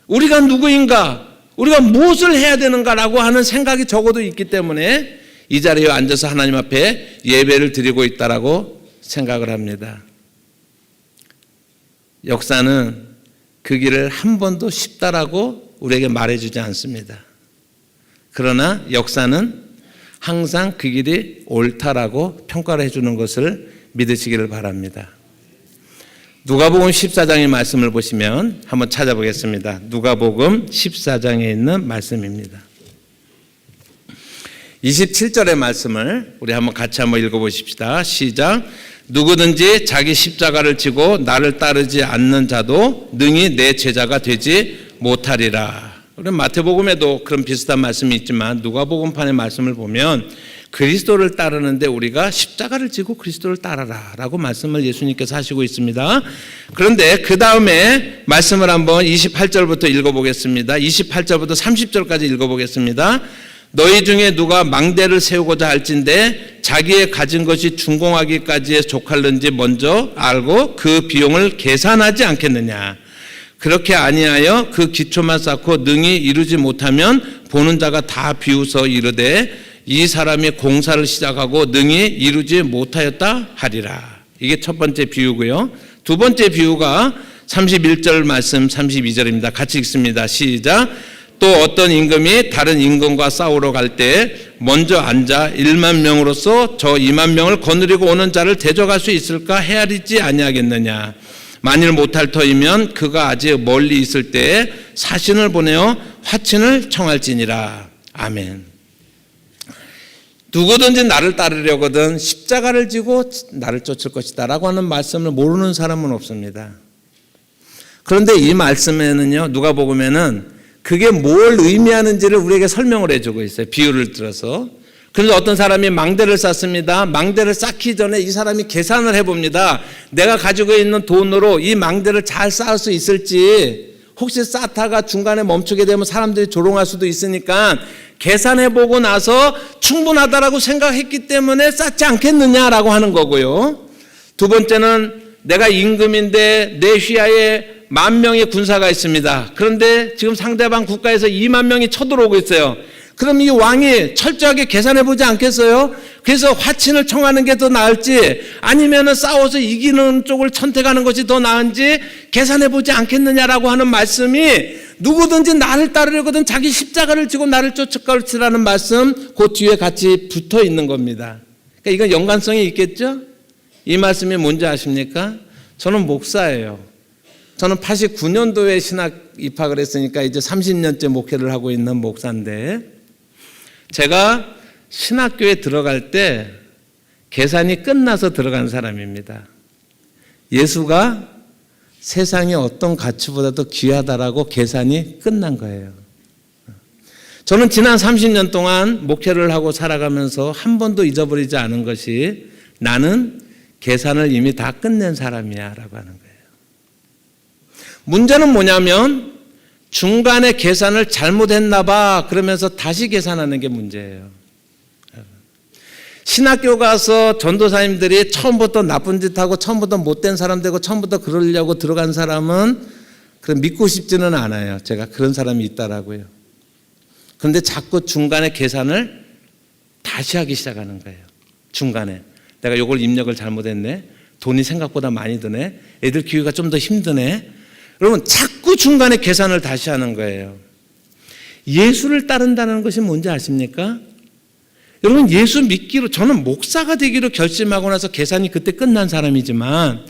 우리가 누구인가, 우리가 무엇을 해야 되는가라고 하는 생각이 적어도 있기 때문에 이 자리에 앉아서 하나님 앞에 예배를 드리고 있다라고 생각을 합니다. 역사는 그 길을 한 번도 쉽다라고 우리에게 말해주지 않습니다. 그러나 역사는 항상 그 길이 옳다라고 평가를 해주는 것을 믿으시기를 바랍니다. 누가복음 14장의 말씀을 보시면 한번 찾아보겠습니다. 누가복음 14장에 있는 말씀입니다. 27절의 말씀을 우리 한번 같이 한번 읽어보십시다. 시작. 누구든지 자기 십자가를 지고 나를 따르지 않는 자도 능히 내 제자가 되지 못하리라. 우리 마태복음에도 그런 비슷한 말씀이 있지만 누가복음판의 말씀을 보면 그리스도를 따르는데 우리가 십자가를 지고 그리스도를 따라라 라고 말씀을 예수님께서 하시고 있습니다. 그런데 그 다음에 말씀을 한번 28절부터 읽어보겠습니다. 28절부터 30절까지 읽어보겠습니다. 너희 중에 누가 망대를 세우고자 할진대 자기의 가진 것이 준공하기까지에 족할는지 먼저 알고 그 비용을 계산하지 않겠느냐. 그렇게 아니하여 그 기초만 쌓고 능히 이루지 못하면 보는 자가 다 비웃어 이르되 이 사람이 공사를 시작하고 능히 이루지 못하였다 하리라. 이게 첫 번째 비유고요. 두 번째 비유가 31절 말씀 32절입니다. 같이 읽습니다. 시작. 또 어떤 임금이 다른 임금과 싸우러 갈 때 먼저 앉아 1만 명으로서 저 2만 명을 거느리고 오는 자를 대적할 수 있을까 헤아리지 아니하겠느냐. 만일 못할 터이면 그가 아직 멀리 있을 때에 사신을 보내어 화친을 청할지니라. 아멘. 누구든지 나를 따르려거든 십자가를 지고 나를 쫓을 것이다 라고 하는 말씀을 모르는 사람은 없습니다. 그런데 이 말씀에는요, 누가복음에는 그게 뭘 의미하는지를 우리에게 설명을 해주고 있어요. 비유를 들어서. 그래서 어떤 사람이 망대를 쌓습니다. 망대를 쌓기 전에 이 사람이 계산을 해봅니다. 내가 가지고 있는 돈으로 이 망대를 잘 쌓을 수 있을지, 혹시 쌓다가 중간에 멈추게 되면 사람들이 조롱할 수도 있으니까 계산해보고 나서 충분하다라고 생각했기 때문에 쌓지 않겠느냐라고 하는 거고요. 두 번째는 내가 임금인데 내 휘하에 10,000명의 군사가 있습니다. 그런데 지금 상대방 국가에서 2만 명이 쳐들어오고 있어요. 그럼 이 왕이 철저하게 계산해 보지 않겠어요? 그래서 화친을 청하는 게 더 나을지 아니면은 싸워서 이기는 쪽을 선택하는 것이 더 나은지 계산해 보지 않겠느냐라고 하는 말씀이 누구든지 나를 따르려거든 자기 십자가를 지고 나를 쫓아갈지라는 말씀 그 뒤에 같이 붙어 있는 겁니다. 그러니까 이건 연관성이 있겠죠? 이 말씀이 뭔지 아십니까? 저는 목사예요. 저는 89년도에 신학 입학을 했으니까 이제 30년째 목회를 하고 있는 목사인데 제가 신학교에 들어갈 때 계산이 끝나서 들어간 사람입니다. 예수가 세상의 어떤 가치보다도 귀하다라고 계산이 끝난 거예요. 저는 지난 30년 동안 목회를 하고 살아가면서 한 번도 잊어버리지 않은 것이 나는 계산을 이미 다 끝낸 사람이야 라고 하는 거예요. 문제는 뭐냐면 중간에 계산을 잘못했나 봐 그러면서 다시 계산하는 게 문제예요. 신학교 가서 전도사님들이 처음부터 나쁜 짓 하고 처음부터 못된 사람 되고 처음부터 그러려고 들어간 사람은 그럼 믿고 싶지는 않아요. 제가 그런 사람이 있다라고요. 그런데 자꾸 중간에 계산을 다시 하기 시작하는 거예요. 중간에 내가 요걸 입력을 잘못했네. 돈이 생각보다 많이 드네. 애들 기회가 좀 더 힘드네. 여러분 자꾸 중간에 계산을 다시 하는 거예요. 예수를 따른다는 것이 뭔지 아십니까? 여러분 예수 믿기로 저는 목사가 되기로 결심하고 나서 계산이 그때 끝난 사람이지만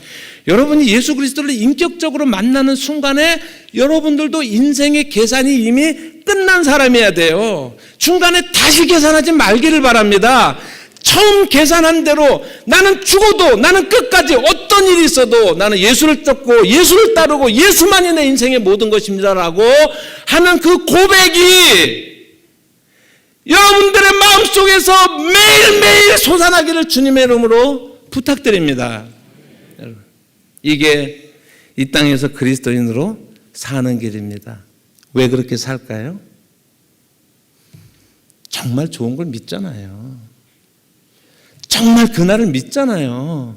여러분이 예수 그리스도를 인격적으로 만나는 순간에 여러분들도 인생의 계산이 이미 끝난 사람이어야 돼요. 중간에 다시 계산하지 말기를 바랍니다. 처음 계산한 대로 나는 죽어도 나는 끝까지 어떤 일이 있어도 나는 예수를 쫓고 예수를 따르고 예수만이 내 인생의 모든 것입니다라고 하는 그 고백이 여러분들의 마음속에서 매일매일 솟아나기를 주님의 이름으로 부탁드립니다. 이게 이 땅에서 그리스도인으로 사는 길입니다. 왜 그렇게 살까요? 정말 좋은 걸 믿잖아요. 정말 그날을 믿잖아요.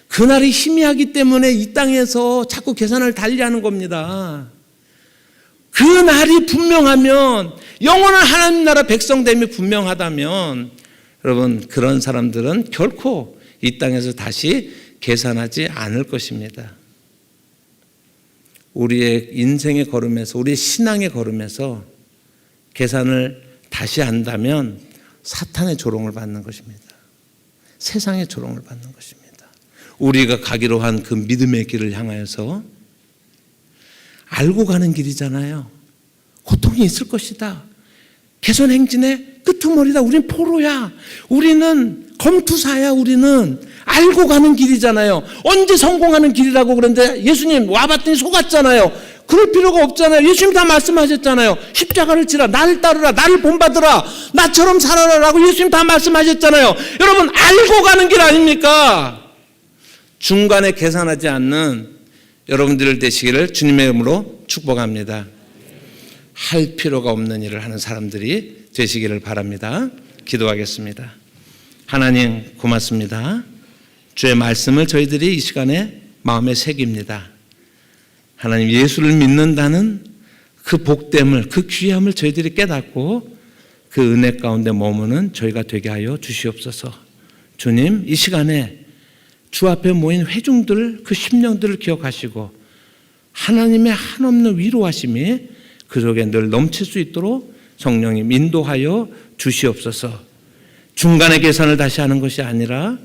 그날이 희미하기 때문에 이 땅에서 자꾸 계산을 달리하는 겁니다. 그 날이 분명하면 영원한 하나님 나라 백성됨이 분명하다면 여러분 그런 사람들은 결코 이 땅에서 다시 계산하지 않을 것입니다. 우리의 인생의 걸음에서 우리의 신앙의 걸음에서 계산을 다시 한다면 사탄의 조롱을 받는 것입니다. 세상의 조롱을 받는 것입니다. 우리가 가기로 한 그 믿음의 길을 향하여서 알고 가는 길이잖아요. 고통이 있을 것이다. 개선행진의 끄트머리다. 우린 포로야. 우리는 검투사야. 우리는 알고 가는 길이잖아요. 언제 성공하는 길이라고 그러는데 예수님 와봤더니 속았잖아요. 그럴 필요가 없잖아요. 예수님 다 말씀하셨잖아요. 십자가를 지라, 나를 따르라, 나를 본받으라, 나처럼 살아라 라고 예수님 다 말씀하셨잖아요. 여러분 알고 가는 길 아닙니까? 중간에 계산하지 않는 여러분들 되시기를 주님의 이름으로 축복합니다. 할 필요가 없는 일을 하는 사람들이 되시기를 바랍니다. 기도하겠습니다. 하나님 고맙습니다. 주의 말씀을 저희들이 이 시간에 마음에 새깁니다. 하나님 예수를 믿는다는 그 복됨을 그 귀함을 저희들이 깨닫고 그 은혜 가운데 머무는 저희가 되게 하여 주시옵소서. 주님 이 시간에 주 앞에 모인 회중들 그 심령들을 기억하시고 하나님의 한없는 위로하심이 그 속에 늘 넘칠 수 있도록 성령님 인도하여 주시옵소서. 중간에 계산을 다시 하는 것이 아니라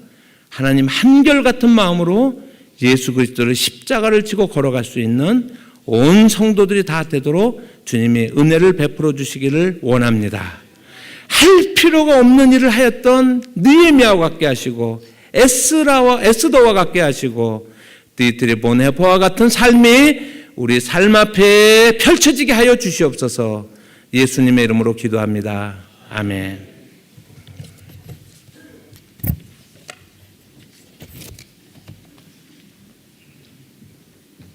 하나님 한결같은 마음으로 예수 그리스도를 십자가를 지고 걸어갈 수 있는 온 성도들이 다 되도록 주님이 은혜를 베풀어 주시기를 원합니다. 할 필요가 없는 일을 하였던 느헤미야와 같게 하시고 에스더와 같게 하시고 디드리보네보와 같은 삶이 우리 삶 앞에 펼쳐지게 하여 주시옵소서. 예수님의 이름으로 기도합니다. 아멘.